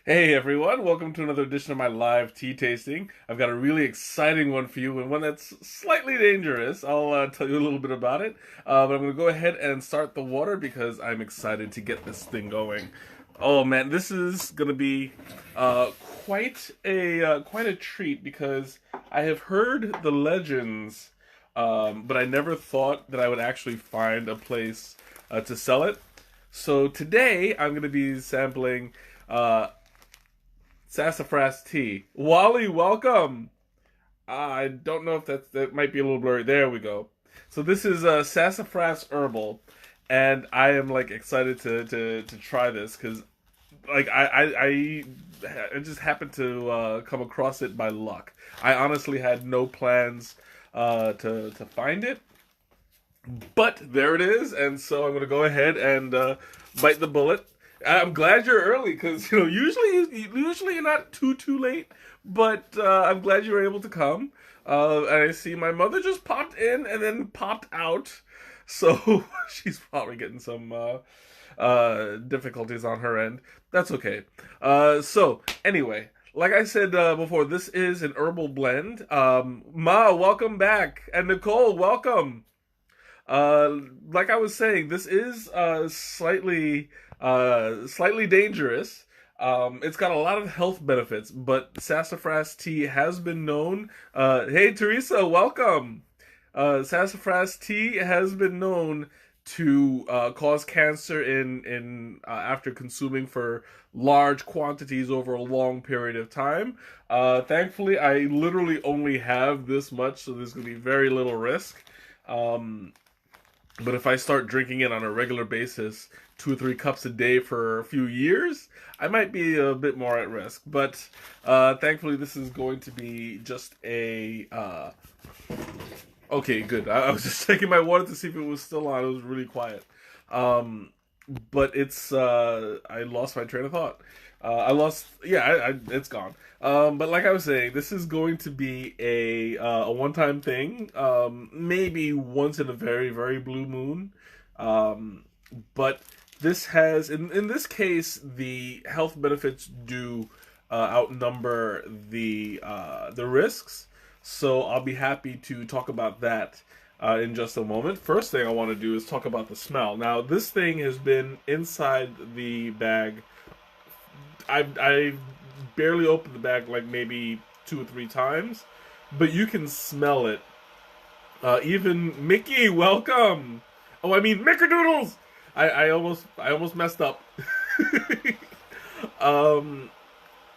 Hey everyone, welcome to another edition of my live tea tasting. I've got a really exciting one for you and one that's slightly dangerous. I'll tell you a little bit about it, but I'm going to go ahead and start the water because I'm excited to get this thing going. Oh man, this is going to be uh, quite a treat because I have heard the legends, but I never thought that I would actually find a place to sell it. So today I'm going to be sampling Sassafras tea. Wally, welcome. I don't know if that might be a little blurry. There we go. So this is Sassafras herbal, and I am like excited to try this because like I just happened to come across it by luck. I honestly had no plans to find it, but there it is, and so I'm gonna go ahead and bite the bullet. I'm glad you're early because usually you're not too late, but I'm glad you were able to come. And I see my mother just popped in and then popped out, so she's probably getting some difficulties on her end. That's okay. So anyway, like I said before, this is an herbal blend. Ma, welcome back, and Nicole, welcome. Like I was saying, this is slightly dangerous. It's got a lot of health benefits, but sassafras tea has been known. Hey, Teresa, welcome. Sassafras tea has been known to cause cancer in after consuming for large quantities over a long period of time. Thankfully, I literally only have this much, so there's going to be very little risk. But if I start drinking it on a regular basis, 2 or 3 cups a day for a few years, I might be a bit more at risk. But thankfully, this is going to be just a. Okay, good. I was just checking my water to see if it was still on. It was really quiet. But it's. I lost my train of thought. I lost. Yeah, it's gone. But like I was saying, this is going to be a one-time thing. Maybe once in a very blue moon. But this has in this case the health benefits do outnumber the risks. So I'll be happy to talk about that in just a moment. First thing I want to do is talk about the smell. Now this thing has been inside the bag. I've barely opened the bag like maybe 2 or 3 times, but you can smell it. Even Mickey, welcome. Oh, I mean Mickerdoodles. I almost messed up. um,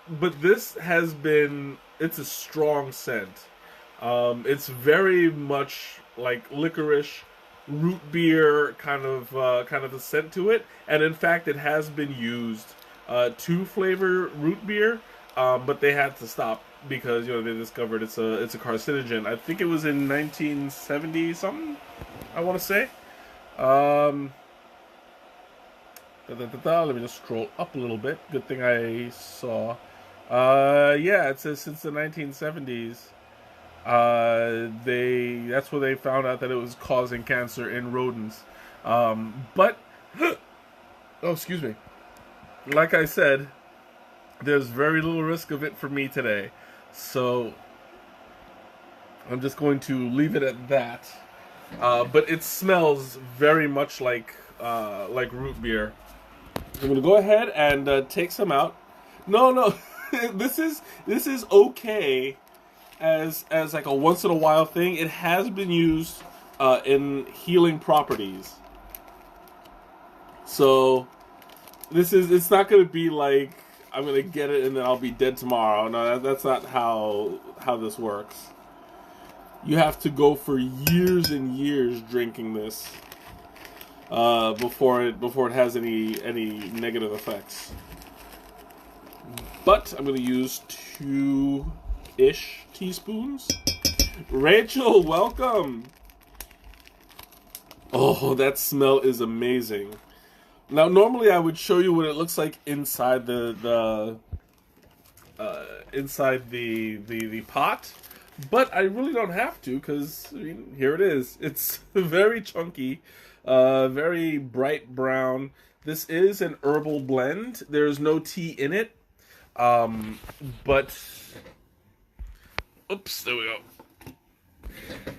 but this has been. It's a strong scent. It's very much like licorice, root beer kind of a scent to it, and in fact, it has been used to flavor root beer, but they had to stop because they discovered it's a carcinogen. I think it was in 1970 something. I want to say. Um, Let me just scroll up a little bit. Good thing I saw. Yeah, it says since the 1970s. That's where they found out that it was causing cancer in rodents. But oh, excuse me. Like I said, there's very little risk of it for me today, so I'm just going to leave it at that. But it smells very much like root beer. I'm gonna go ahead and take some out. No, this is okay as like a once in a while thing. It has been used in healing properties, so it's not gonna be like I'm gonna get it and then I'll be dead tomorrow. No, that's not how this works. You have to go for years and years drinking this before it has any negative effects. But I'm going to use 2-ish teaspoons. Rachel, welcome. Oh, that smell is amazing. Now, normally I would show you what it looks like inside the pot, but I really don't have to because here it is. It's very chunky, very bright brown. This is an herbal blend. There's no tea in it, But oops, there we go.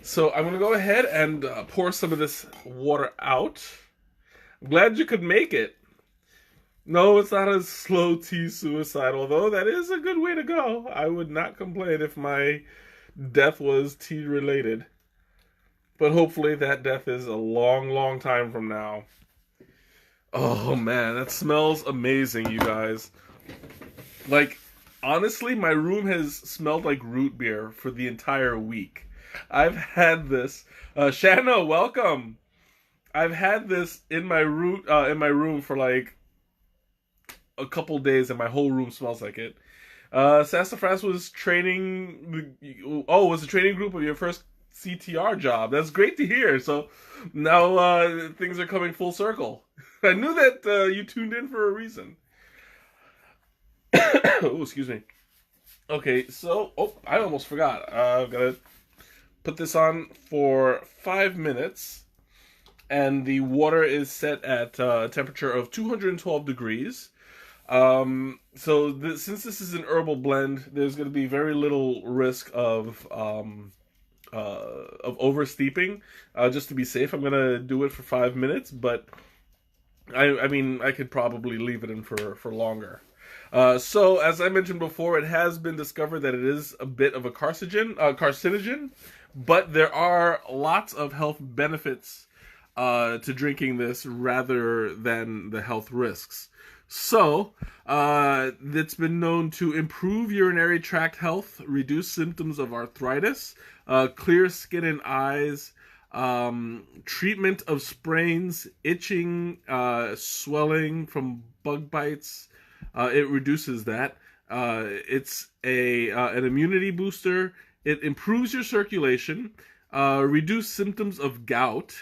So I'm gonna go ahead and pour some of this water out. I'm glad you could make it. No, it's not a slow tea suicide, although that is a good way to go. I would not complain if my death was tea related. But hopefully that death is a long, long time from now. Oh man, that smells amazing, you guys. Like, honestly, my room has smelled like root beer for the entire week. I've had this. Shanna, welcome. I've had this in my room for like a couple days, and my whole room smells like it. Sassafras was training. Was a training group of your first CTR job. That's great to hear. So now things are coming full circle. I knew that you tuned in for a reason. Oh, excuse me. Okay, so I almost forgot. I've got to put this on for 5 minutes, and the water is set at a temperature of 212 degrees. Since this is an herbal blend, there's going to be very little risk of oversteeping. Just to be safe, I'm going to do it for 5 minutes, but I mean, I could probably leave it in for longer. So, as I mentioned before, it has been discovered that it is a bit of a carcinogen, but there are lots of health benefits to drinking this rather than the health risks. So, it's been known to improve urinary tract health, reduce symptoms of arthritis, clear skin and eyes, treatment of sprains, itching, swelling from bug bites. It reduces that. It's an immunity booster. It improves your circulation, reduces symptoms of gout,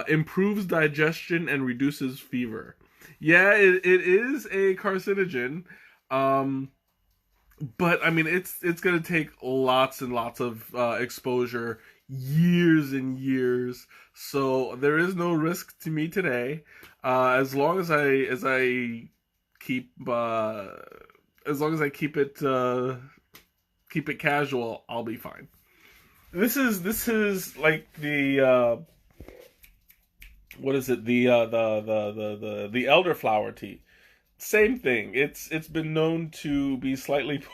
improves digestion, and reduces fever. Yeah, it is a carcinogen, but I mean it's gonna take lots and lots of exposure, years and years. So there is no risk to me today, as long as I keep keep it casual, I'll be fine. This is like the what is it? The elderflower tea. Same thing. It's been known to be slightly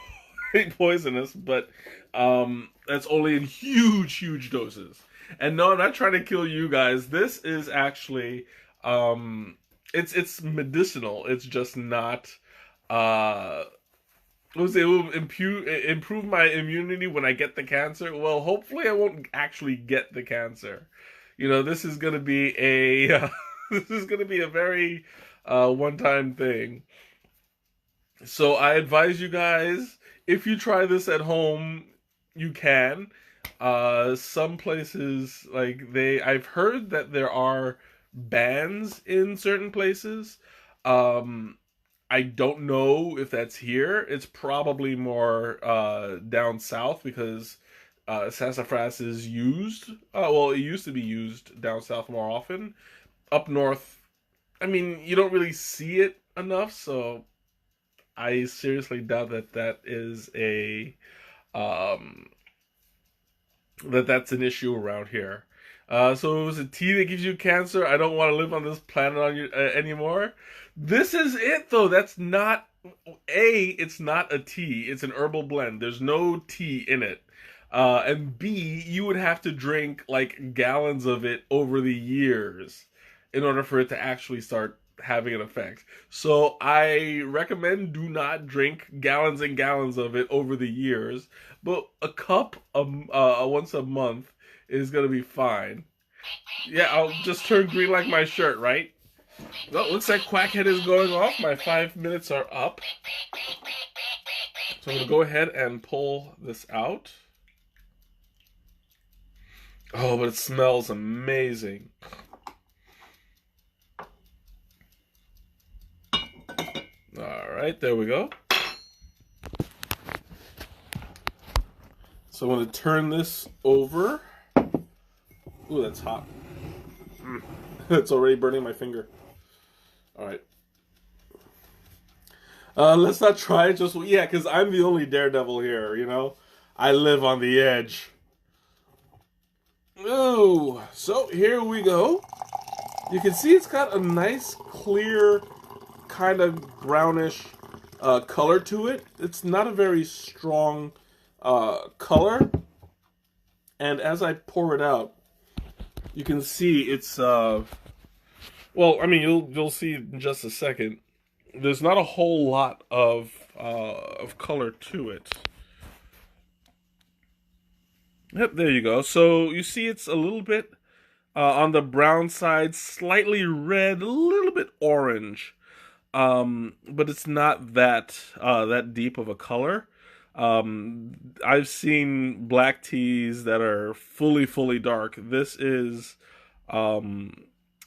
poisonous, but that's only in huge doses. And no, I'm not trying to kill you guys. This is actually it's medicinal. It's just not it will improve my immunity when I get the cancer. Well, hopefully I won't actually get the cancer. You know, this is gonna be a this is gonna be a very one-time thing. So I advise you guys, if you try this at home, you can. Some places I've heard that there are bans in certain places. I don't know if that's here. It's probably more down south because sassafras is used. Well, it used to be used down south more often. Up north, I mean, you don't really see it enough, so I seriously doubt that is that's an issue around here. So it was a tea that gives you cancer. I don't want to live on this planet anymore. This is it, though. That's not it's not a tea. It's an herbal blend. There's no tea in it. And B, you would have to drink like gallons of it over the years in order for it to actually start having an effect. So I recommend do not drink gallons and gallons of it over the years, but a cup once a month is gonna be fine. Yeah, I'll just turn green like my shirt, right? Well, looks like Quackhead is going off. My 5 minutes are up. So I'm gonna go ahead and pull this out. Oh, but it smells amazing. Alright, there we go. So I'm going to turn this over. Ooh, that's hot. It's already burning my finger. Alright. Let's not try it just yeah, because I'm the only daredevil here. You know, I live on the edge. Oh, so here we go. You can see it's got a nice, clear, kind of brownish color to it. It's not a very strong color, and as I pour it out, you can see it's well. I mean, you'll see in just a second. There's not a whole lot of color to it. Yep, there you go. So you see, it's a little bit on the brown side, slightly red, a little bit orange. But it's not that deep of a color. I've seen black teas that are fully dark. This is a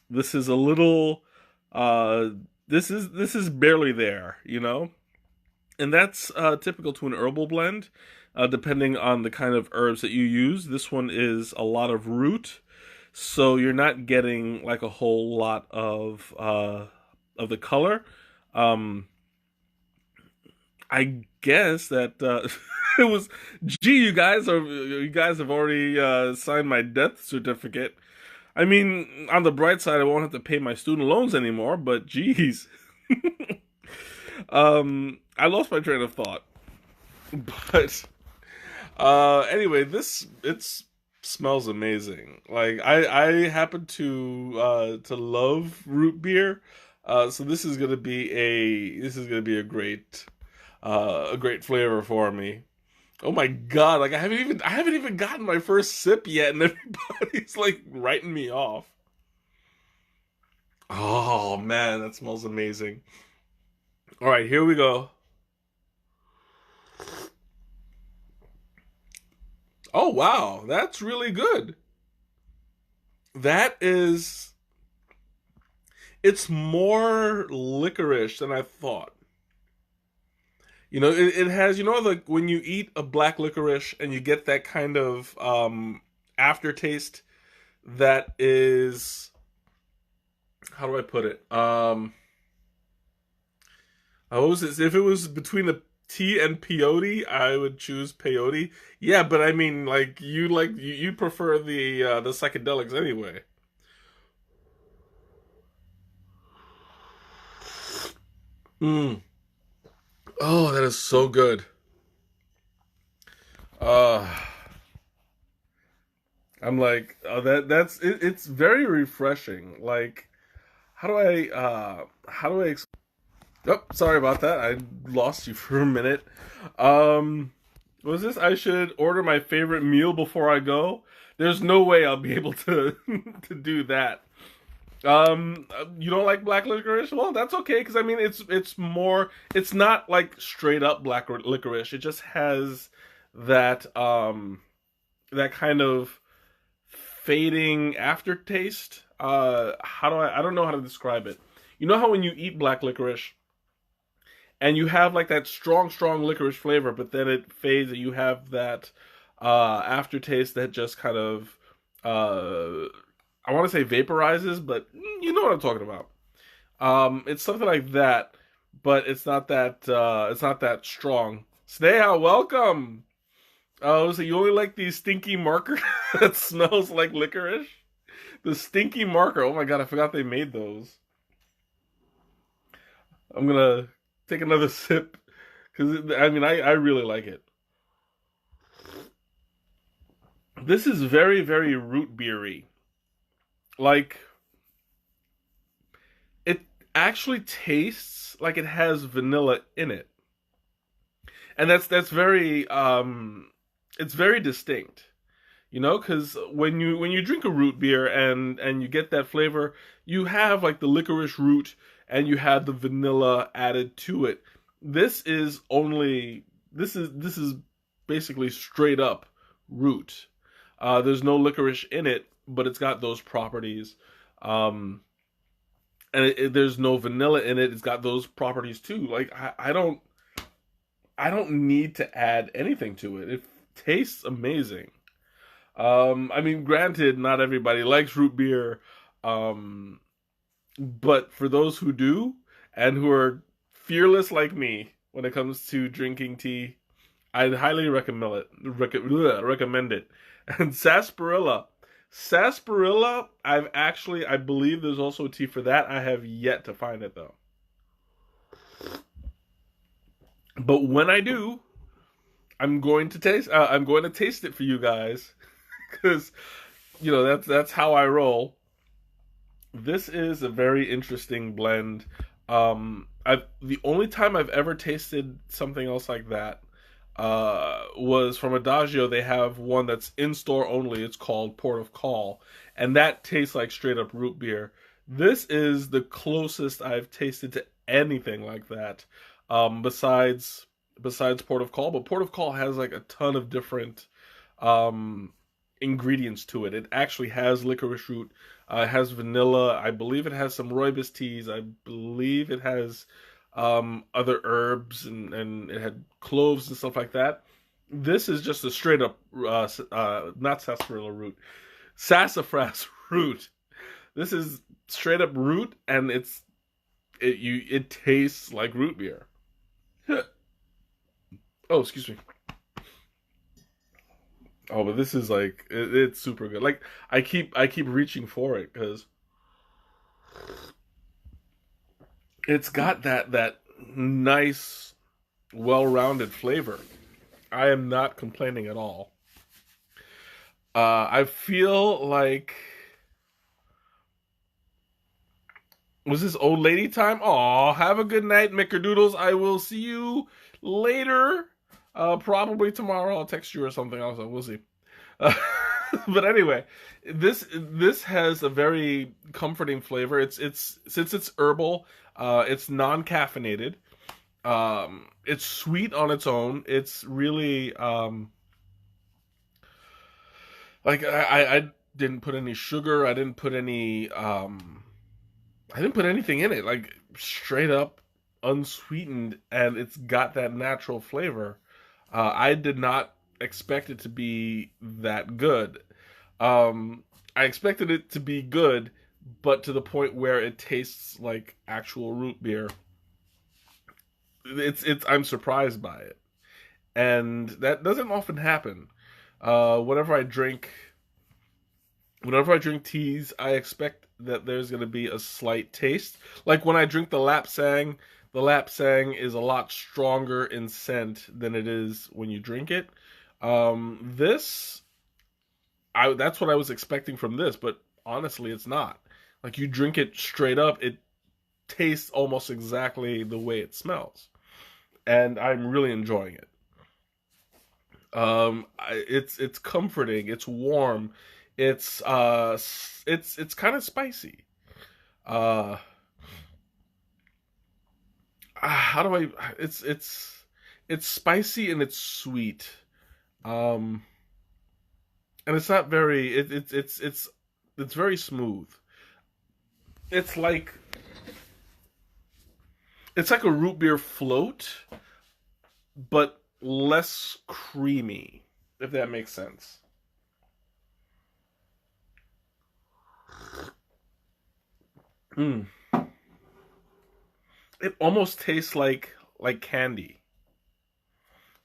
little this is barely there, you know, and that's typical to an herbal blend. Depending on the kind of herbs that you use, this one is a lot of root, so you're not getting like a whole lot of the color. Um, I guess that it was. Gee, you guys have already signed my death certificate. I mean, on the bright side, I won't have to pay my student loans anymore. But geez, I lost my train of thought. But anyway, this it's smells amazing. Like I happen to love root beer. So this is gonna be a great flavor for me. Oh my god! Like I haven't even gotten my first sip yet, and everybody's like writing me off. Oh man, that smells amazing. All right, here we go. Oh wow, that's really good. That is, it's more licorice than I thought. You know, it has, you know, like when you eat a black licorice and you get that kind of aftertaste that is, how do I put it? What was it? If it was between the tea and peyote, I would choose peyote. Yeah, but I mean, like you prefer the psychedelics anyway. Mm. Oh, that is so good. Uh I'm like, oh, that's it, it's very refreshing. Like, how do I oh, sorry about that. I lost you for a minute. What was this? I should order my favorite meal before I go. There's no way I'll be able to to do that. You don't like black licorice? Well, that's okay because I mean it's more it's not like straight up black licorice. It just has that that kind of fading aftertaste. How do I don't know how to describe it. You know how when you eat black licorice and you have like that strong licorice flavor, but then it fades and you have that aftertaste that just kind of uh I want to say vaporizes, but you know what I'm talking about. It's something like that, but it's not that strong. Sneha, welcome. Oh, so you only like the stinky marker that smells like licorice? The stinky marker. Oh my god, I forgot they made those. I'm gonna take another sip because I mean I really like it. This is very root beery. Like it actually tastes like it has vanilla in it, and that's very it's very distinct. You know, because when you drink a root beer and you get that flavor, you have like the licorice root and you have the vanilla added to it. This is basically straight up root. There's no licorice in it, but it's got those properties. Um, and there's no vanilla in it. It's got those properties too. Like I don't need to add anything to it. It tastes amazing. I mean, granted, not everybody likes root beer, um, but for those who do and who are fearless like me when it comes to drinking tea, I'd highly recommend it. And sarsaparilla, I believe there's also a tea for that. I have yet to find it though. But when I do, I'm going to taste it for you guys because that's how I roll. This is a very interesting blend. I've the only time I've ever tasted something else like that was from Adagio. They have one that's in store only. It's called Port of Call, and that tastes like straight up root beer. This is the closest I've tasted to anything like that, besides Port of Call. But Port of Call has like a ton of different um, ingredients to it. It actually has licorice root. It has vanilla. I believe it has some rooibos teas. I believe it has other herbs and it had cloves and stuff like that. This is just a straight up not sarsaparilla root, sassafras root. This is straight up root, and it tastes like root beer. Oh, excuse me. Oh, but this is like it's super good. Like I keep reaching for it because it's got that nice, well-rounded flavor. I am not complaining at all. I feel like was this old lady time? Aw, have a good night, Mickerdoodles. I will see you later. Probably tomorrow. I'll text you or something else. We'll see. Uh, but anyway, this has a very comforting flavor. It's since it's herbal, it's non-caffeinated. It's sweet on its own. It's really like I didn't put any sugar. I didn't put anything in it. Like straight up unsweetened, and it's got that natural flavor. I did not expect it to be that good. I expected it to be good, but to the point where it tastes like actual root beer. It's I'm surprised by it, and that doesn't often happen. Whenever I drink teas, I expect that there's going to be a slight taste. Like when I drink the lapsang is a lot stronger in scent than it is when you drink it. This, that's what I was expecting from this, but honestly, it's not. Like you drink it straight up, it tastes almost exactly the way it smells, and I'm really enjoying it. It's comforting. It's warm. It's kind of spicy. Uh, how do I? It's spicy and it's sweet. Um, and it's not very. It's very smooth. It's like it's like a root beer float, but less creamy. If that makes sense. Mm. It almost tastes like candy,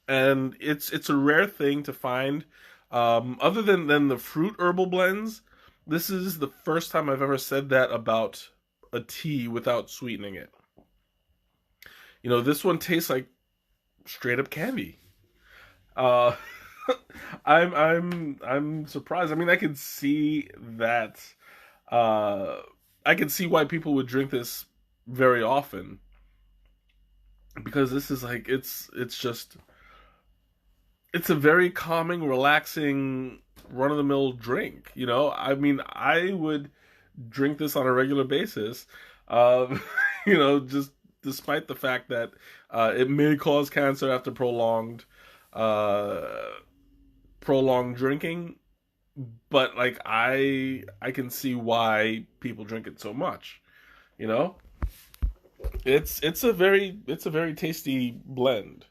and it's a rare thing to find. Other than the fruit herbal blends, this is the first time I've ever said that about a tea without sweetening it. This one tastes like straight up candy. Uh, I'm surprised. I mean, I can see that. Uh, I can see why people would drink this very often because this is like it's a very calming, relaxing, run of the mill drink. I mean, I would drink this on a regular basis. Um, just despite the fact that it may cause cancer after uh, prolonged drinking, but like I can see why people drink it so much. You know, it's a very tasty blend.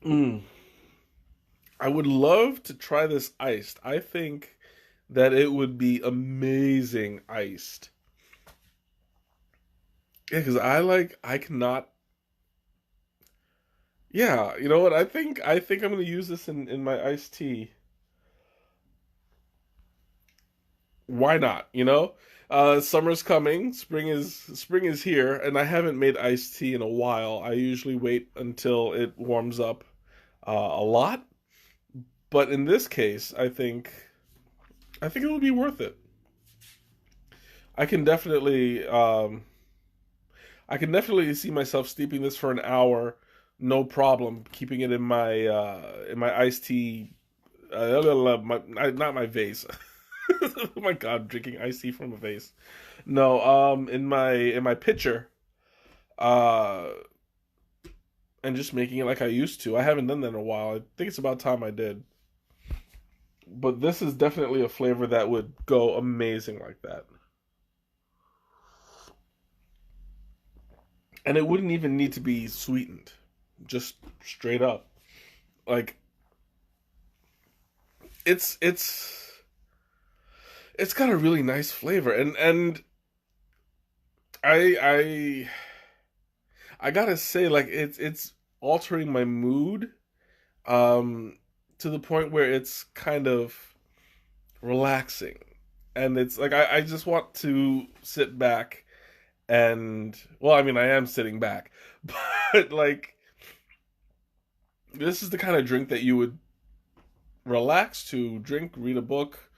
Mm. I would love to try this iced. I think that it would be amazing iced. Yeah, because I cannot. Yeah, you know what? I think I'm gonna use this in my iced tea. Why not? Summer's coming, spring is here, and I haven't made iced tea in a while. I usually wait until it warms up a lot, but in this case, I think it would be worth it. I can definitely I can definitely see myself steeping this for an hour, no problem. Keeping it in my iced tea, not my vase. Oh my god, drinking iced tea from a vase. No, in my pitcher, uh, and just making it like I used to. I haven't done that in a while. I think it's about time I did. But this is definitely a flavor that would go amazing like that. And it wouldn't even need to be sweetened, just straight up. Like it's it's it's got a really nice flavor, and I I gotta say, like it's altering my mood, um, to the point where it's kind of relaxing, and it's like I just want to sit back and, well, I mean, I am sitting back, but like this is the kind of drink that you would relax to drink, read a book,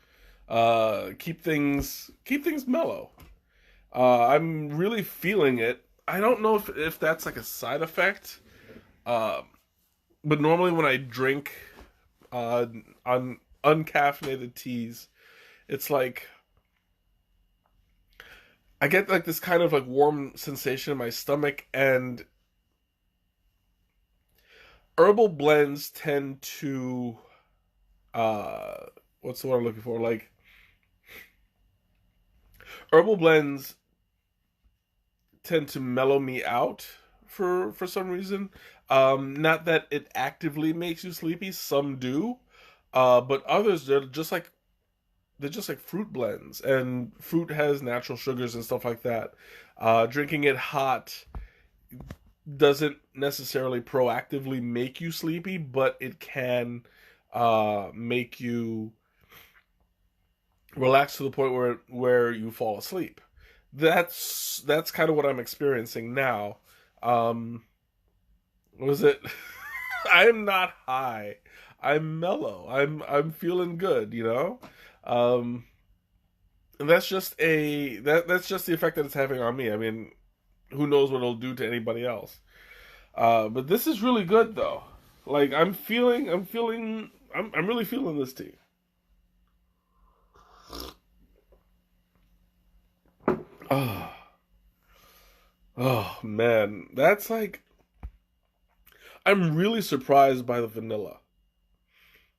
keep things mellow. I'm really feeling it. I don't know if that's like a side effect, uh, but normally when I drink uh, on uncaffeinated teas, it's like I get like this kind of like warm sensation in my stomach, and herbal blends tend to uh, what's the word I'm looking for? Like herbal blends tend to mellow me out for some reason. Not that it actively makes you sleepy. Some do, but others they're just like fruit blends, and fruit has natural sugars and stuff like that. Drinking it hot doesn't necessarily proactively make you sleepy, but it can make you relax to the point where you fall asleep. That's kind of what I'm experiencing now. Um, was it? I am not high. I'm mellow. I'm feeling good. Um, and that's just the effect that it's having on me. I mean, who knows what it'll do to anybody else? But this is really good though. Like I'm really feeling this tea. Oh, oh man, that's like I'm really surprised by the vanilla.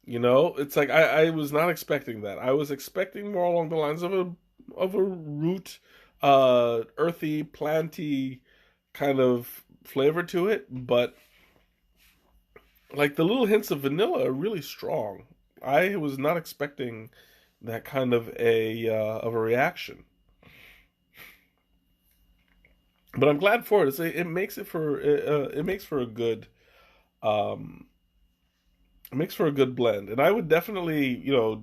It's like I was not expecting that. I was expecting more along the lines of a root, earthy, planty kind of flavor to it, but like the little hints of vanilla are really strong. I was not expecting that kind of a reaction, but I'm glad for it. It makes for a good um it makes for a good blend, and I would definitely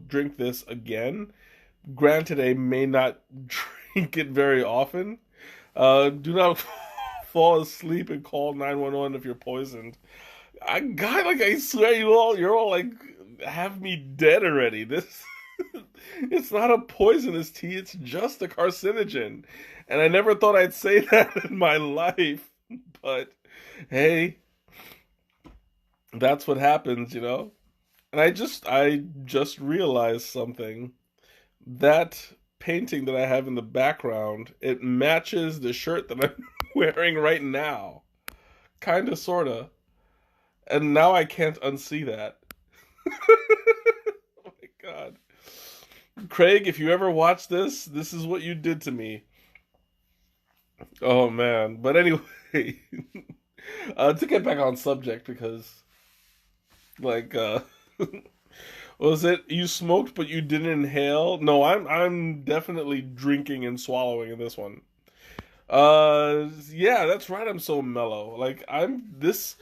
drink this again. Granted, I may not drink it very often. Do not fall asleep and call 911 if you're poisoned. I swear you're all like have me dead already. This it's not a poisonous tea, it's just a carcinogen. And I never thought I'd say that in my life, but hey, that's what happens. And I just realized something. That painting that I have in the background, it matches the shirt that I'm wearing right now. Kinda sorta. And now I can't unsee that. Oh my god. Craig, if you ever watch this is what you did to me. Oh man. But anyway, to get back on subject, because like Was it you smoked but you didn't inhale? No, I'm definitely drinking and swallowing in this one. Yeah, that's right. I'm so mellow. Like I'm this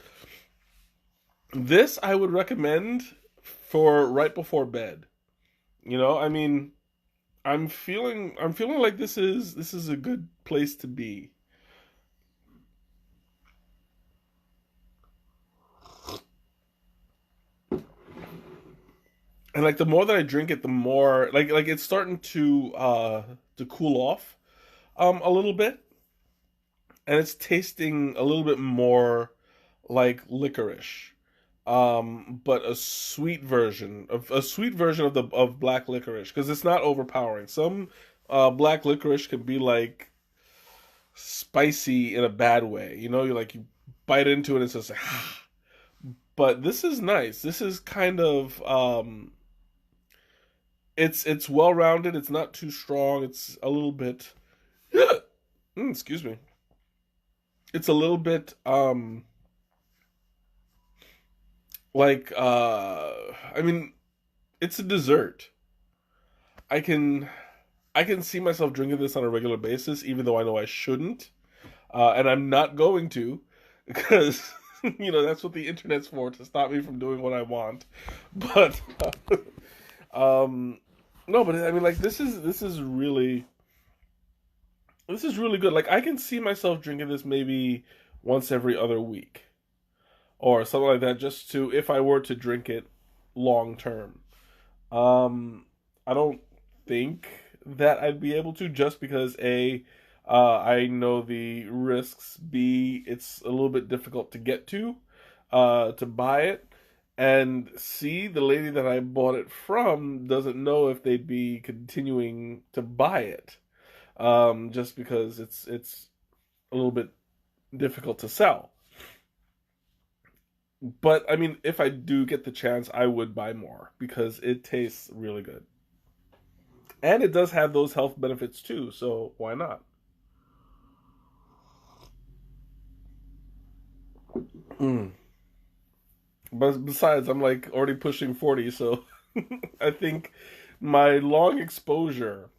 I would recommend for right before bed. You know, I mean, I'm feeling like this is a good place to be. And like the more that I drink it, the more like it's starting to cool off a little bit, and it's tasting a little bit more like licorice. But a sweet version of the of black licorice because it's not overpowering. Some black licorice can be like spicy in a bad way. You know, you bite into it and it's just like, but this is nice. This is kind of it's well rounded. It's not too strong. It's a little bit excuse me. It's a little bit like I mean, it's a dessert. I can I can see myself drinking this on a regular basis, even though I know I shouldn't, and I'm not going to, because that's what the internet's for, to stop me from doing what I want. But um, no, but I mean, like this is really good. Like I can see myself drinking this maybe once every other week or something like that, just to if I were to drink it long term. I don't think that I'd be able to just because I know the risks. B, it's a little bit difficult to get to buy it, and C, the lady that I bought it from doesn't know if they'd be continuing to buy it, just because it's a little bit difficult to sell. But I mean, if I do get the chance, I would buy more because it tastes really good. And it does have those health benefits too, so why not? Mm. But besides, I'm like already pushing 40, so I think my long exposure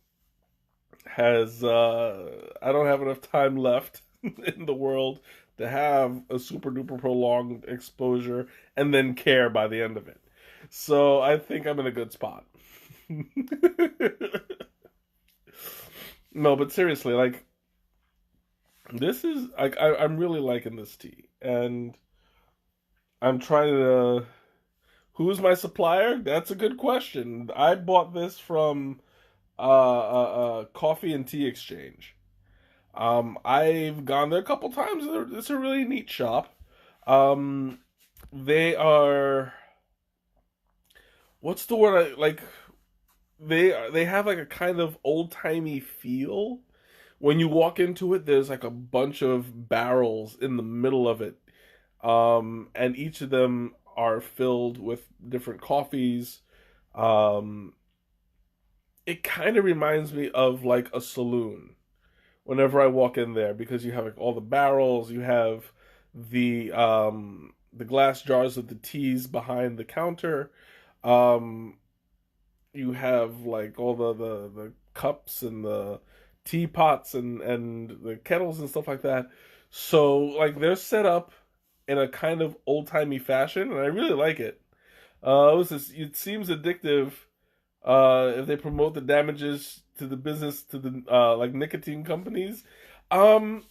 has I don't have enough time left in the world to have a super duper prolonged exposure and then care by the end of it. So I think I'm in a good spot. No, but seriously, like this is like I'm really liking this tea, and I'm trying to. Who's my supplier? That's a good question. I bought this from Coffee and Tea Exchange. I've gone there a couple times. It's a really neat shop. Um, they are what's the word I like? They have like a kind of old timey feel. When you walk into it, there's like a bunch of barrels in the middle of it, and each of them are filled with different coffees. Um, it kind of reminds me of like a saloon whenever I walk in there because you have like all the barrels, you have the glass jars of the teas behind the counter. Um, you have like all the cups and the teapots and the kettles and stuff like that. So like they're set up in a kind of old timey fashion, and I really like it. It seems addictive if they promote the damages to the business to the like nicotine companies. Um,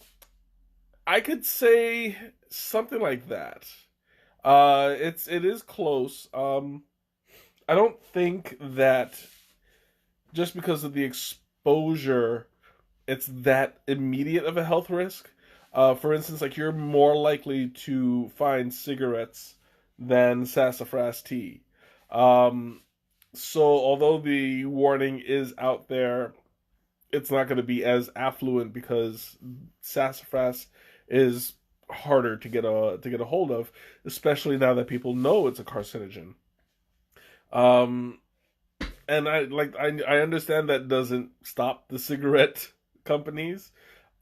I could say something like that. It is close. I don't think that just because of the exposure, it's that immediate of a health risk. For instance, like you're more likely to find cigarettes than sassafras tea. Um, so although the warning is out there, it's not going to be as affluent because sassafras is harder to get a hold of, especially now that people know it's a carcinogen. Um, and I understand that doesn't stop the cigarette companies,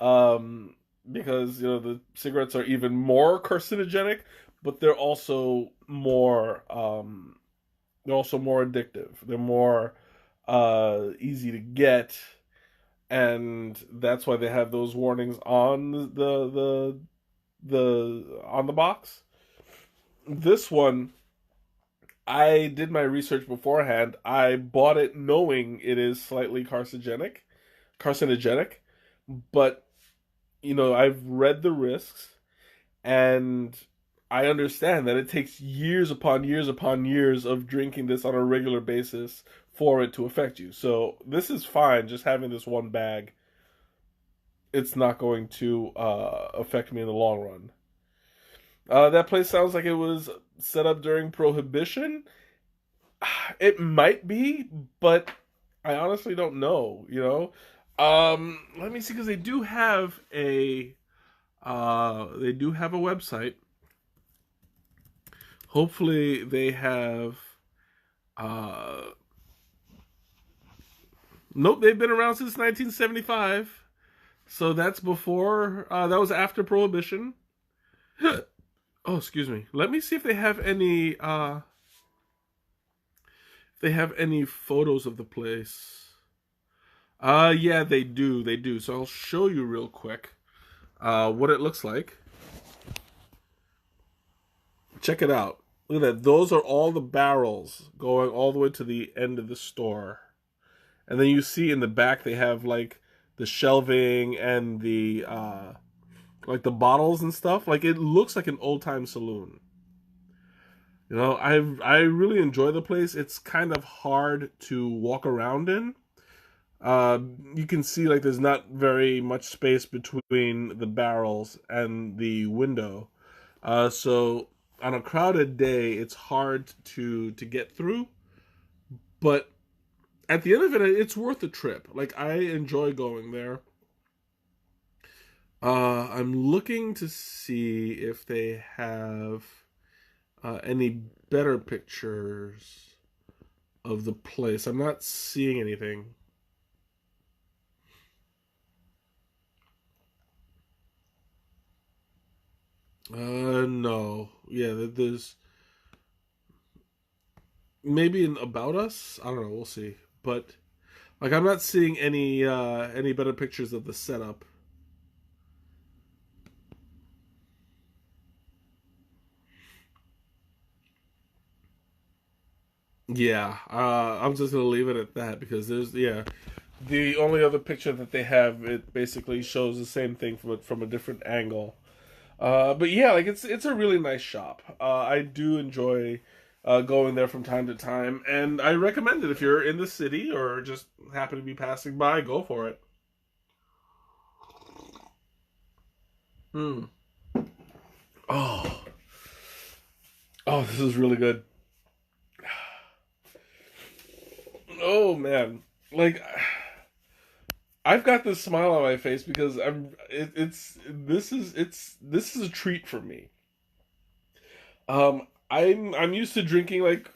um, because the cigarettes are even more carcinogenic, but they're also more They're also more addictive. They're more easy to get, and that's why they have those warnings on the on the box. This one, I did my research beforehand. I bought it knowing it is slightly carcinogenic, but I've read the risks, and I understand that it takes years upon years upon years of drinking this on a regular basis for it to affect you. So this is fine, just having this one bag. It's not going to affect me in the long run. That place sounds like it was set up during Prohibition. It might be, but I honestly don't know. Let me see, because they do have a website. Hopefully, they have. Uh, nope, they've been around since 1975. So that's before. That was after Prohibition. Oh, excuse me. Let me see if they have any. If they have any photos of the place. Yeah, they do. They do. So I'll show you real quick what it looks like. Check it out. Look at that. Those are all the barrels going all the way to the end of the store. And then you see in the back they have like the shelving and the like the bottles and stuff. Like it looks like an old time saloon. I really enjoy the place. It's kind of hard to walk around in. You can see like there's not very much space between the barrels and the window. So on a crowded day, it's hard to get through. But at the end of it, it's worth the trip. Like I enjoy going there. I'm looking to see if they have any better pictures of the place. I'm not seeing anything. No. Yeah, there's maybe in About Us. I don't know. We'll see. But like, I'm not seeing any better pictures of the setup. Yeah, I'm just gonna leave it at that because the only other picture that they have, it basically shows the same thing from a different angle. But yeah, like it's a really nice shop. I do enjoy going there from time to time, and I recommend it if you're in the city or just happen to be passing by. Go for it. Hmm. Oh, oh, this is really good. Oh man, like I've got this smile on my face because this is a treat for me. I'm used to drinking like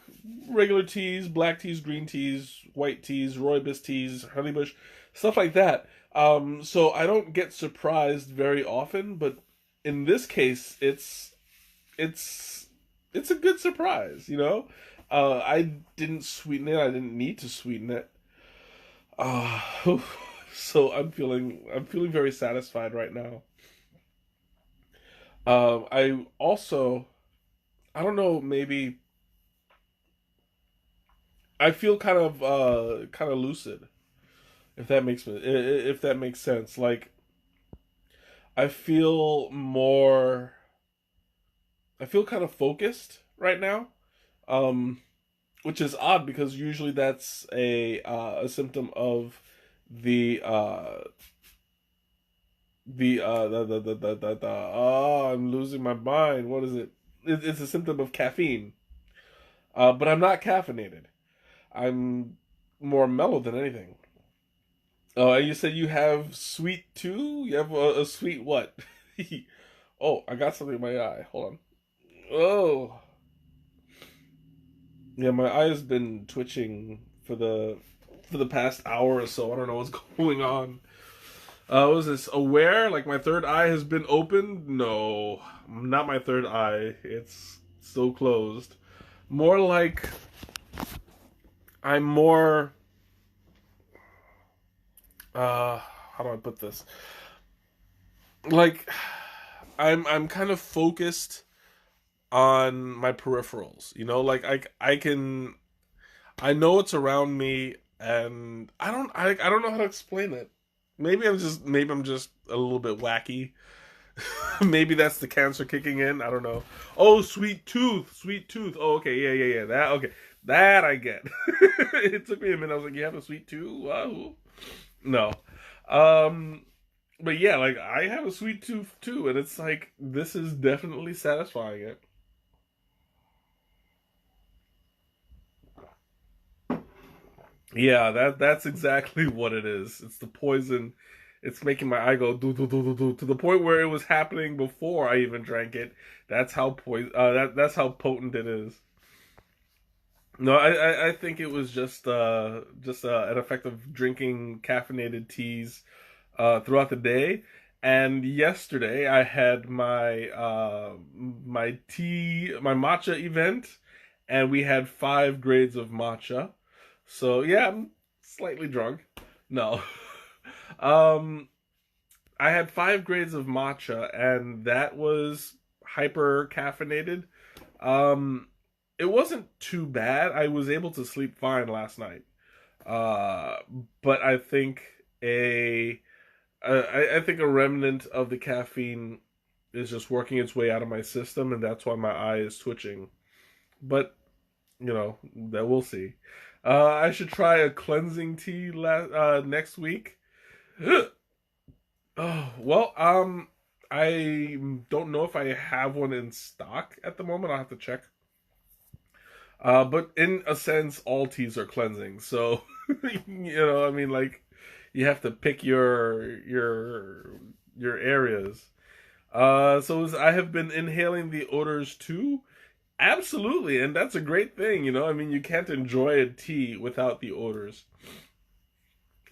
regular teas, black teas, green teas, white teas, rooibos teas, honeybush, stuff like that. So I don't get surprised very often, but in this case, it's it's a good surprise. I didn't sweeten it. I didn't need to sweeten it. Uh, so I'm feeling very satisfied right now. I also I don't know, maybe I feel kind of lucid, if that makes sense. Like I feel more I feel kind of focused right now. Um which is odd because usually that's a symptom of the oh, I'm losing my mind. What is it? It's a symptom of caffeine. But I'm not caffeinated. I'm more mellow than anything. Oh, and you said you have sweet too? You have a sweet what? Oh, I got something in my eye. Hold on. Oh, yeah, my eye has been twitching for the past hour or so. I don't know what's going on. Was this aware? Like my third eye has been opened? No, not my third eye. It's still closed. More like I'm more how do I put this? Like I'm kind of focused on my peripherals. You know, like I know it's around me, and I don't know how to explain it. Maybe I'm just a little bit wacky. Maybe that's the cancer kicking in. I don't know. Oh, sweet tooth, sweet tooth. Oh, okay, yeah. That okay, that I get. It took me a minute. I was like, you have a sweet tooth? Wow. No. Um, but yeah, like I have a sweet tooth too, and it's like this is definitely satisfying it. Yeah, that's exactly what it is. It's the poison. It's making my eye go do to the point where it was happening before I even drank it. That's how poison. That's how potent it is. No, I think it was just an effect of drinking caffeinated teas throughout the day. And yesterday I had my matcha event, and we had 5 grades of matcha. So yeah, I'm slightly drunk. No, um, I had 5 grades of matcha, and that was hyper caffeinated. Um, it wasn't too bad. I was able to sleep fine last night. Uh, but I think a I think a remnant of the caffeine is just working its way out of my system, and that's why my eye is twitching. But that we'll see. I should try a cleansing tea next week. Oh well, I don't know if I have one in stock at the moment. I'll have to check. But in a sense, all teas are cleansing. So, I mean, like, you have to pick your areas. So I have been inhaling the odors too. Absolutely, and that's a great thing. I mean, you can't enjoy a tea without the odors.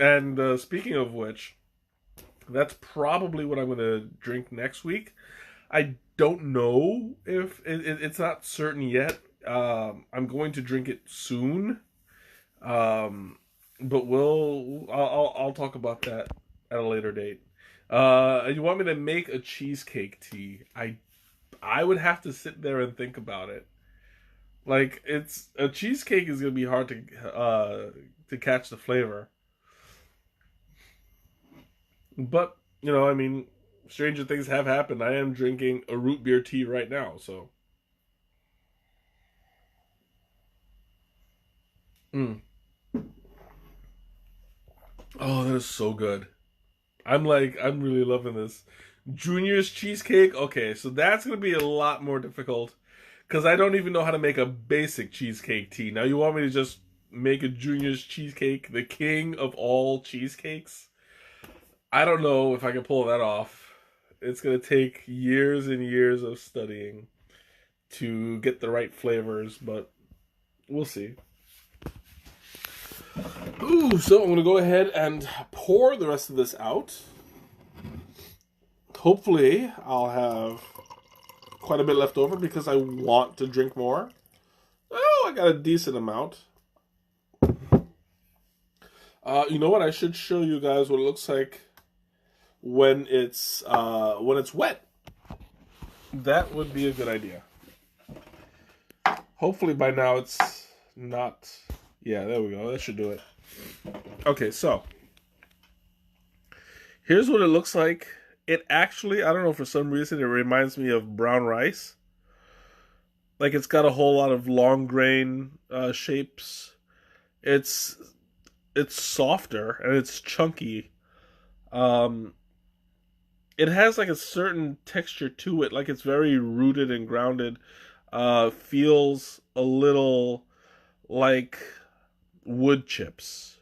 And speaking of which, that's probably what I'm going to drink next week. I don't know if it's not certain yet. I'm going to drink it soon. But I'll talk about that at a later date. You want me to make a cheesecake tea? I would have to sit there and think about it. Like it's a cheesecake is gonna be hard to catch the flavor. But I mean, stranger things have happened. I am drinking a root beer tea right now, so. Mm. Oh, that is so good. I'm really loving this. Junior's cheesecake. Okay, so that's gonna be a lot more difficult because I don't even know how to make a basic cheesecake tea. Now you want me to just make a Junior's cheesecake, the king of all cheesecakes? I don't know if I can pull that off. It's gonna take years and years of studying to get the right flavors, but we'll see. Ooh, so I'm gonna go ahead and pour the rest of this out. Hopefully, I'll have quite a bit left over because I want to drink more. Oh, I got a decent amount. You know what? I should show you guys what it looks like when it's wet. That would be a good idea. Hopefully by now it's not. Yeah, there we go. That should do it. Okay, so here's what it looks like. It actually, I don't know, for some reason, it reminds me of brown rice. Like it's got a whole lot of long grain shapes. It's it's softer and it's chunky. Um, it has like a certain texture to it, like it's very rooted and grounded. Feels a little like wood chips,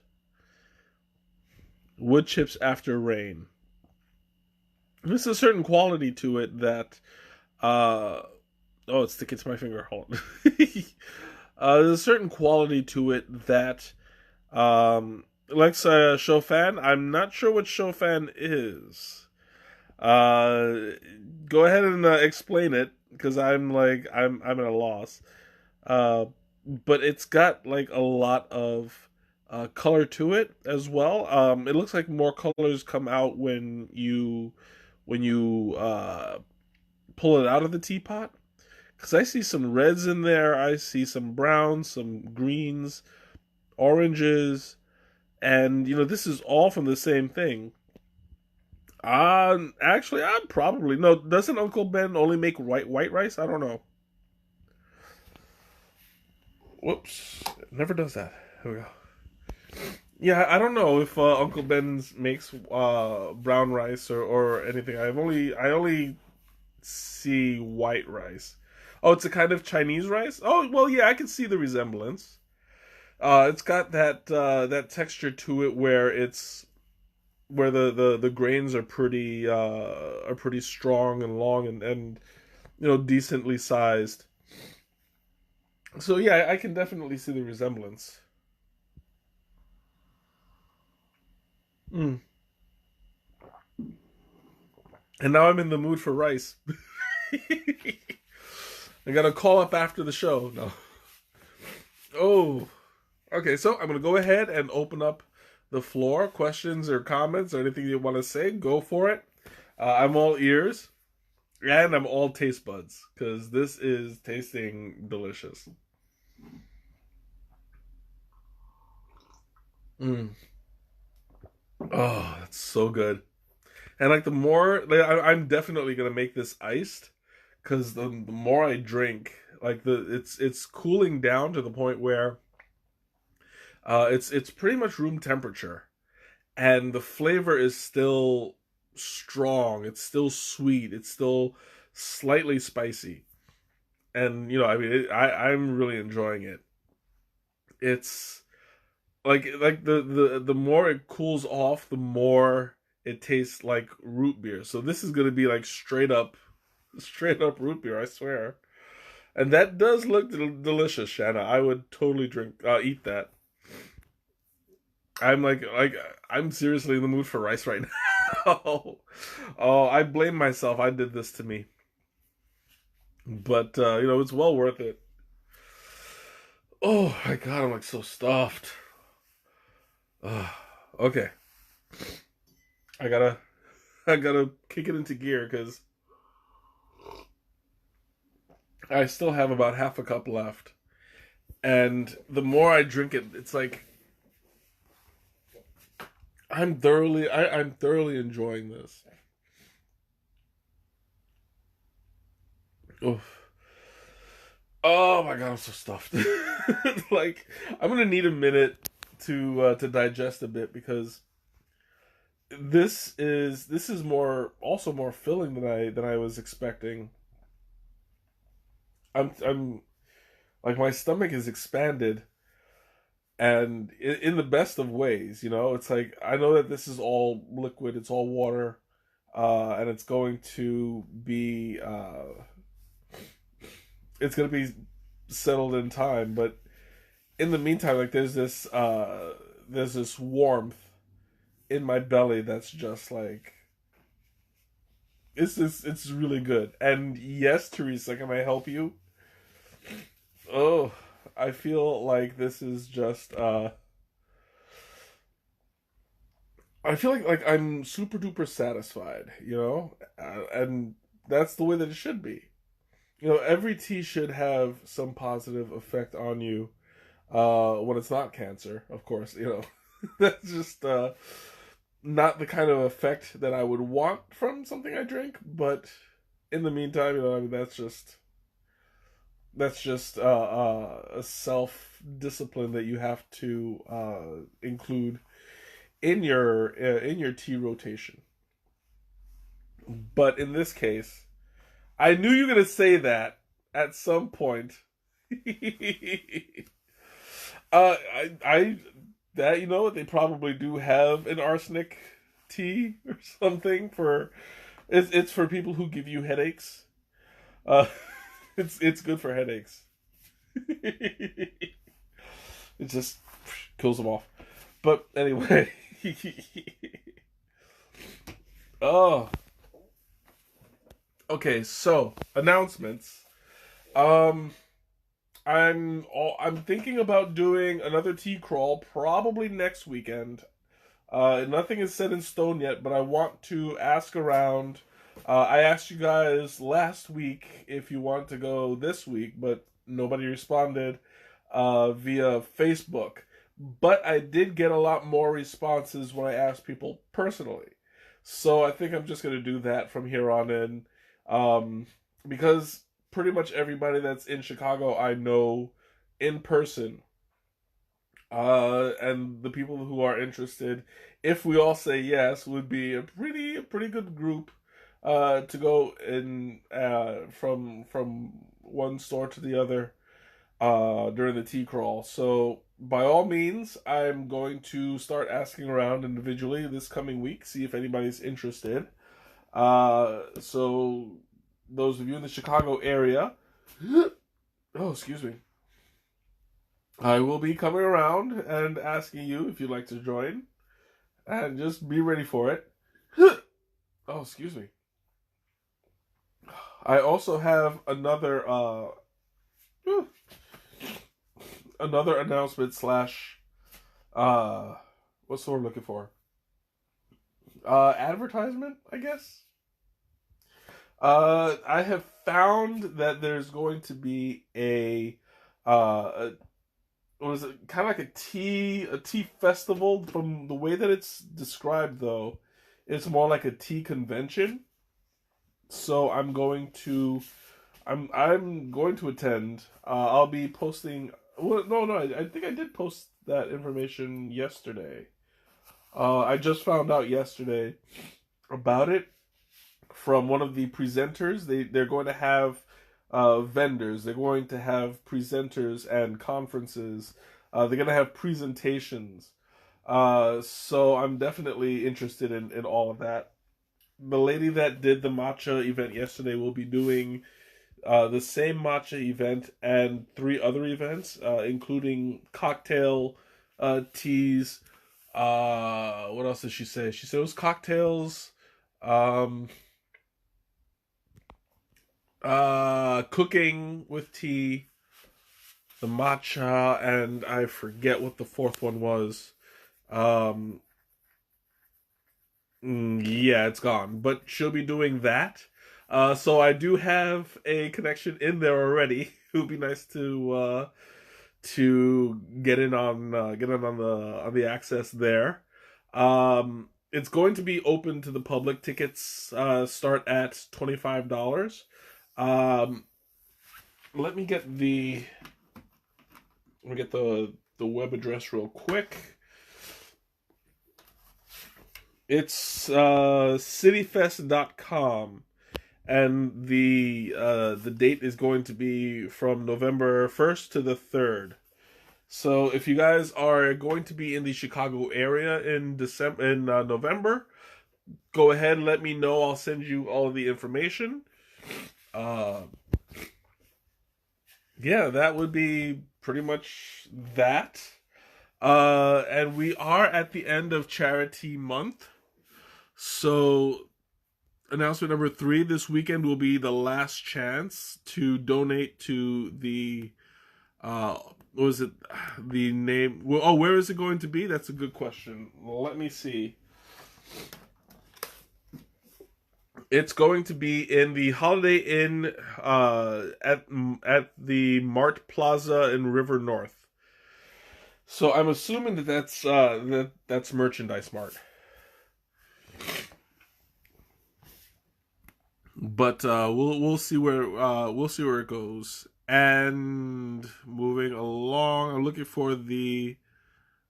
wood chips after rain. There's a certain quality to it that uh oh, it's sticking to my finger. Hold on. There's a certain quality to it that likes Chopin. I'm not sure what Chopin is. Uh, Go ahead and explain it because I'm at a loss. Uh, but it's got like a lot of color to it as well. It looks like more colors come out when you pull it out of the teapot. Because I see some reds in there, I see some browns, some greens, oranges, and this is all from the same thing. Actually, I'd probably no. Doesn't Uncle Ben only make white rice? I don't know. Whoops, it never does that. Here we go. Yeah, I don't know if Uncle Ben's makes brown rice or anything. I only see white rice. Oh, it's a kind of Chinese rice. Oh, well, yeah, I can see the resemblance. It's got that texture to it where the grains are pretty strong and long and decently sized. So yeah, I can definitely see the resemblance. Mm. And now I'm in the mood for rice. I gotta call up after the show. No. Oh. Okay, so I'm gonna go ahead and open up the floor. Questions or comments or anything you want to say, go for it. I'm all ears and I'm all taste buds because this is tasting delicious. Mm. Oh, that's so good. And like the more, like, I'm definitely gonna make this iced because the more I drink, like it's cooling down to the point where it's pretty much room temperature, and the flavor is still strong. It's still sweet. It's still slightly spicy, and I mean, I'm really enjoying it. It's like the more it cools off, the more it tastes like root beer. So this is gonna be like straight up root beer. I swear. And that does look delicious, Shanna. I would totally eat that. I'm I'm seriously in the mood for rice right now. Oh, I blame myself. I did this to me, but it's well worth it. Oh my god, I'm like so stuffed. Ugh. Okay, I gotta I gotta kick it into gear because I still have about half a cup left, and the more I drink it, it's like I'm thoroughly enjoying this. Oof. Oh my god, I'm so stuffed. Like I'm gonna need a minute to digest a bit because this is more filling than I was expecting. I'm like my stomach is expanded and in the best of ways. It's like I know that this is all liquid, it's all water, and it's gonna be settled in time, but in the meantime, like there's this warmth in my belly that's just like it's really good. And yes, Teresa, can I help you? Oh, I feel like this is just I feel like I'm super duper satisfied, and that's the way that it should be. Every tea should have some positive effect on you when it's not cancer, of course. That's just not the kind of effect that I would want from something I drink. But in the meantime, I mean, that's just a self discipline that you have to include in your tea rotation. But in this case, I knew you were gonna say that at some point. I that they probably do have an arsenic tea or something for it's for people who give you headaches. Uh, it's good for headaches. It just kills them off. But anyway, oh, okay. So announcements. Um, I'm thinking about doing another tea crawl probably next weekend. Nothing is set in stone yet, but I want to ask around. I asked you guys last week if you want to go this week, but nobody responded via Facebook. But I did get a lot more responses when I asked people personally. So I think I'm just going to do that from here on in. Because pretty much everybody that's in Chicago I know in person. And the people who are interested, if we all say yes, would be a pretty good group to go in from one store to the other during the tea crawl. So by all means, I'm going to start asking around individually this coming week, see if anybody's interested. So those of you in the Chicago area, oh, excuse me, I will be coming around and asking you if you'd like to join, and just be ready for it. Oh, excuse me. I also have another announcement slash what's the word I'm looking for? Advertisement, I guess. I have found that there's going to be what is it? Kind of like a tea festival. From the way that it's described, though, it's more like a tea convention. So I'm going to attend. I'll be posting. Well, no, I think I did post that information yesterday. I just found out yesterday about it from one of the presenters. They're going to have vendors. They're going to have presenters and conferences. They're going to have presentations. So I'm definitely interested in all of that. The lady that did the matcha event yesterday will be doing the same matcha event and three other events, including cocktail teas. What else did she say? She said it was cocktails, um, cooking with tea, the matcha, and I forget what the fourth one was. Um, yeah, it's gone. But she'll be doing that. So I do have a connection in there already. It would be nice to get in on the access there. It's going to be open to the public. Tickets start at $25. Um, let me get the web address real quick. It's cityfest.com, and the date is going to be from November 1st to the 3rd. So if you guys are going to be in the Chicago area in November, go ahead and let me know. I'll send you all of the information. Uh, yeah, that would be pretty much that. And we are at the end of Charity Month. So, announcement number 3 this weekend will be the last chance to donate to the, what was it, the name, oh, where is it going to be? That's a good question. Let me see. It's going to be in the Holiday Inn, at the Mart Plaza in River North. So I'm assuming that's Merchandise Mart. But we'll see where it goes. And moving along, I'm looking for the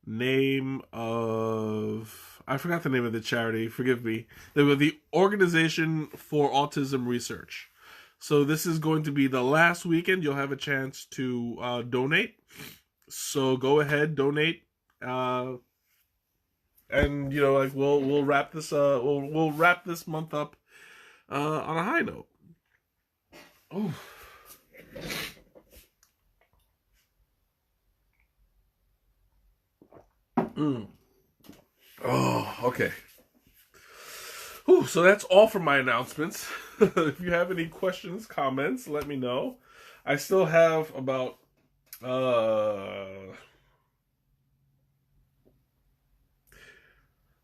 name of, I forgot the name of the charity. Forgive me. They were the Organization for Autism Research. So this is going to be the last weekend. You'll have a chance to donate. So go ahead, donate. And like we'll wrap this we'll wrap this month up on a high note. Oh. Oh, okay. Ooh, so that's all for my announcements. If you have any questions, comments, let me know. I still have about Uh,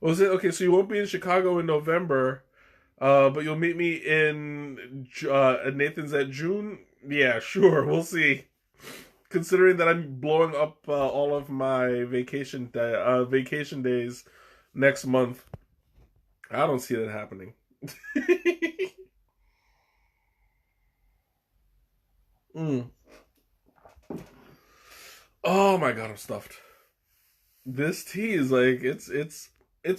was it okay? So you won't be in Chicago in November, but you'll meet me in Nathan's at June. Yeah, sure. We'll see. Considering that I'm blowing up all of my vacation days next month, I don't see that happening. Mm. Oh my god, I'm stuffed. This tea is like it's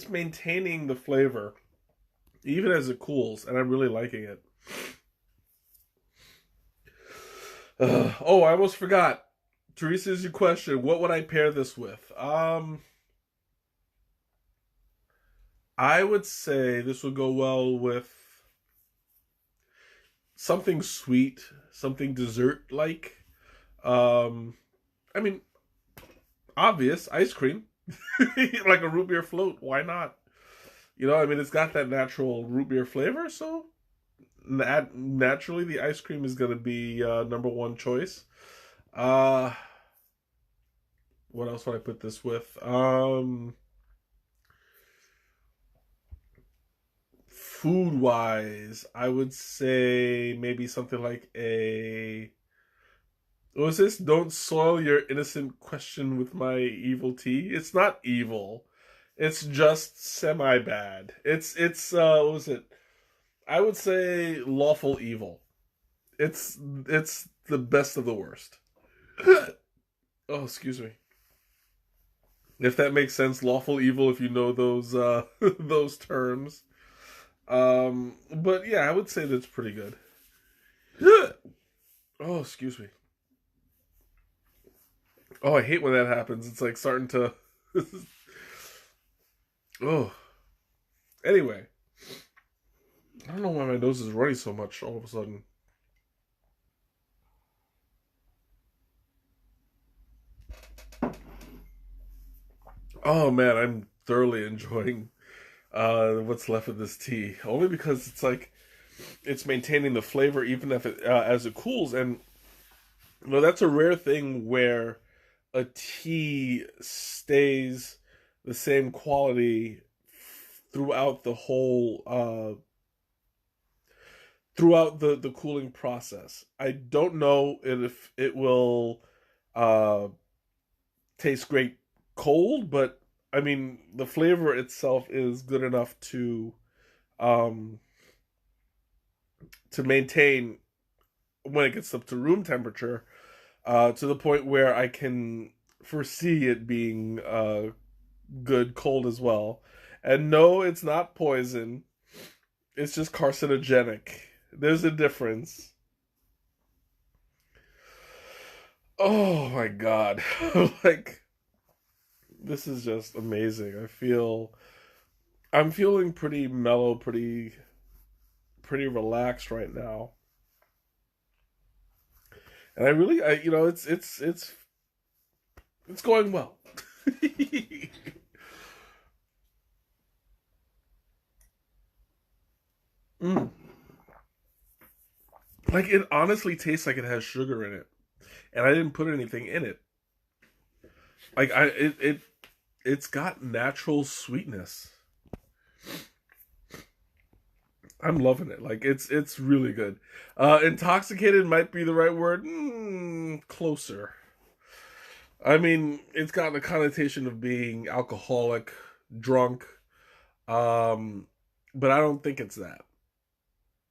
maintaining the flavor even as it cools, and I'm really liking it. Oh, I almost forgot. Teresa's your question. What would I pair this with? I would say this would go well with something sweet, something dessert like. Um, I mean, obvious ice cream, like a root beer float. Why not? I mean, it's got that natural root beer flavor, so naturally the ice cream is going to be number one choice. Uh, what else would I put this with? Food wise, I would say maybe something like a. What was this? Don't soil your innocent question with my evil tea. It's not evil. It's just semi bad. It's what was it? I would say lawful evil. It's the best of the worst. Oh, excuse me. If that makes sense, lawful evil if you know those those terms. But yeah, I would say that's pretty good. Oh, excuse me. Oh, I hate when that happens. It's like starting to. Oh. Anyway, I don't know why my nose is running so much all of a sudden. Oh man, I'm thoroughly enjoying what's left of this tea. Only because it's like it's maintaining the flavor even if it as it cools, and that's a rare thing where a tea stays the same quality throughout the whole throughout the cooling process. I don't know if it will uh taste great cold, but I mean the flavor itself is good enough um to maintain when it gets up to room temperature, to the point where I can foresee it being good cold as well. And no, it's not poison. It's just carcinogenic. There's a difference. Oh my god. Like this is just amazing. I'm feeling pretty mellow, pretty relaxed right now. And it's going well. Mm. Like it honestly tastes like it has sugar in it, and I didn't put anything in it. Like it's got natural sweetness. I'm loving it. Like it's really good. Intoxicated might be the right word. Closer. I mean, it's got the connotation of being alcoholic, drunk. Um, but I don't think it's that.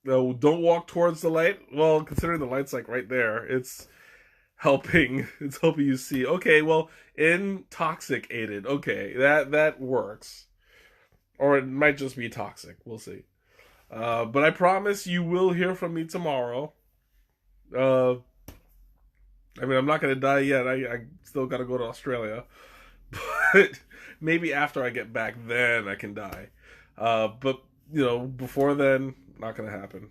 No, don't walk towards the light. Well, considering the light's like right there, it's helping. It's helping you see. Okay, well, intoxicated. Okay, that works. Or it might just be toxic. We'll see. But I promise you will hear from me tomorrow. Uh, I mean, I'm not gonna die yet. I still gotta go to Australia, but maybe after I get back, then I can die. But before then, not gonna happen.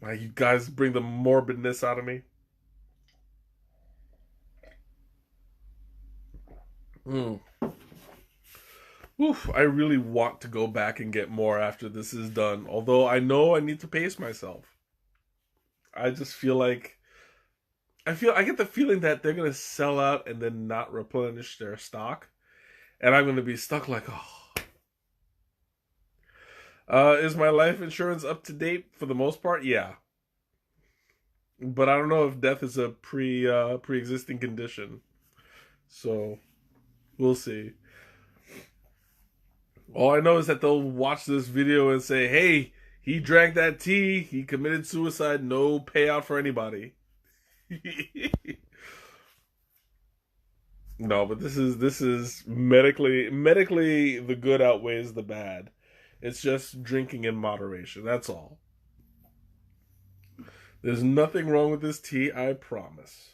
My, you guys bring the morbidness out of me. Mm. Oof, I really want to go back and get more after this is done. Although I know I need to pace myself. I just feel like I get the feeling that they're gonna sell out and then not replenish their stock, and I'm gonna be stuck like, oh. Is my life insurance up to date for the most part? Yeah, but I don't know if death is a pre-existing condition, so we'll see. All I know is that they'll watch this video and say, "Hey, he drank that tea. He committed suicide. No payout for anybody." No, but this is medically the good outweighs the bad. It's just drinking in moderation. That's all. There's nothing wrong with this tea, I promise.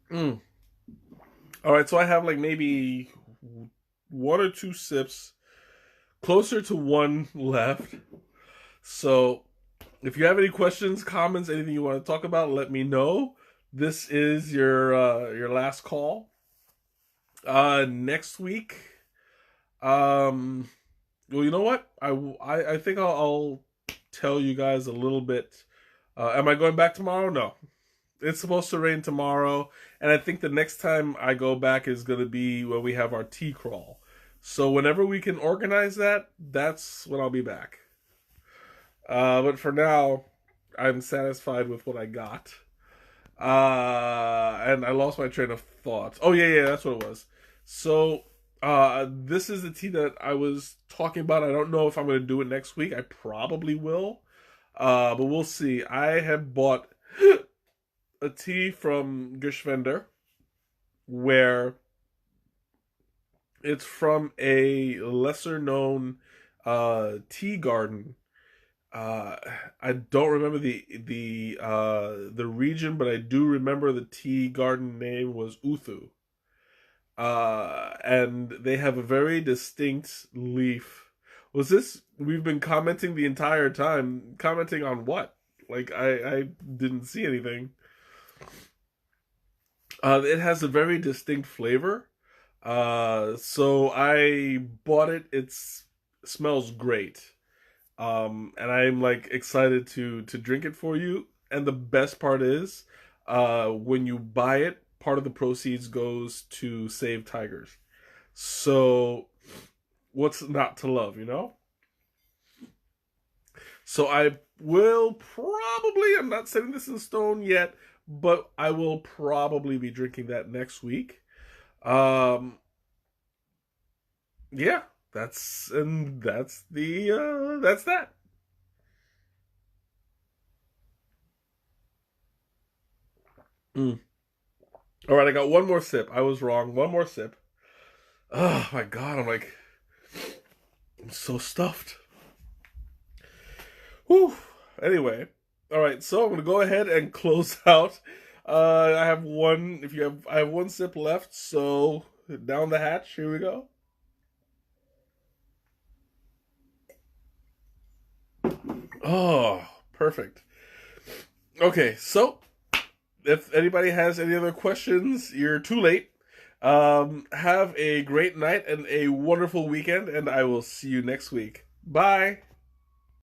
Mm. All right, so I have like maybe one or two sips, closer to one left. So if you have any questions, comments, anything you want to talk about, let me know. This is your last call. Next week, um, well, you know what? I think I'll tell you guys a little bit. Am I going back tomorrow? No. It's supposed to rain tomorrow, and I think the next time I go back is going to be when we have our tea crawl. So whenever we can organize that, that's when I'll be back. But for now, I'm satisfied with what I got. And I lost my train of thought. Oh yeah, that's what it was. So, this is the tea that I was talking about. I don't know if I'm going to do it next week. I probably will. But we'll see. I have bought a tea from Geschwender where it's from a lesser known tea garden. I don't remember the region, but I do remember the tea garden name was Uthu. And they have a very distinct leaf. Was this? We've been commenting the entire time. Commenting on what? Like I didn't see anything. It has a very distinct flavor. So I bought it. It smells great. And I'm like excited to drink it for you. And the best part is, when you buy it, part of the proceeds goes to save tigers. So what's not to love, you know? So I will probably, I'm not setting this in stone yet, but I will probably be drinking that next week. Um, yeah, that's that. Mm. All right, I got one more sip. I was wrong. One more sip. Oh my god, I'm so stuffed. Whew. Anyway, all right. So I'm gonna go ahead and close out. I have one. If you have, I have one sip left. So down the hatch. Here we go. Oh, perfect. Okay, so if anybody has any other questions, you're too late. Have a great night and a wonderful weekend, and I will see you next week. Bye.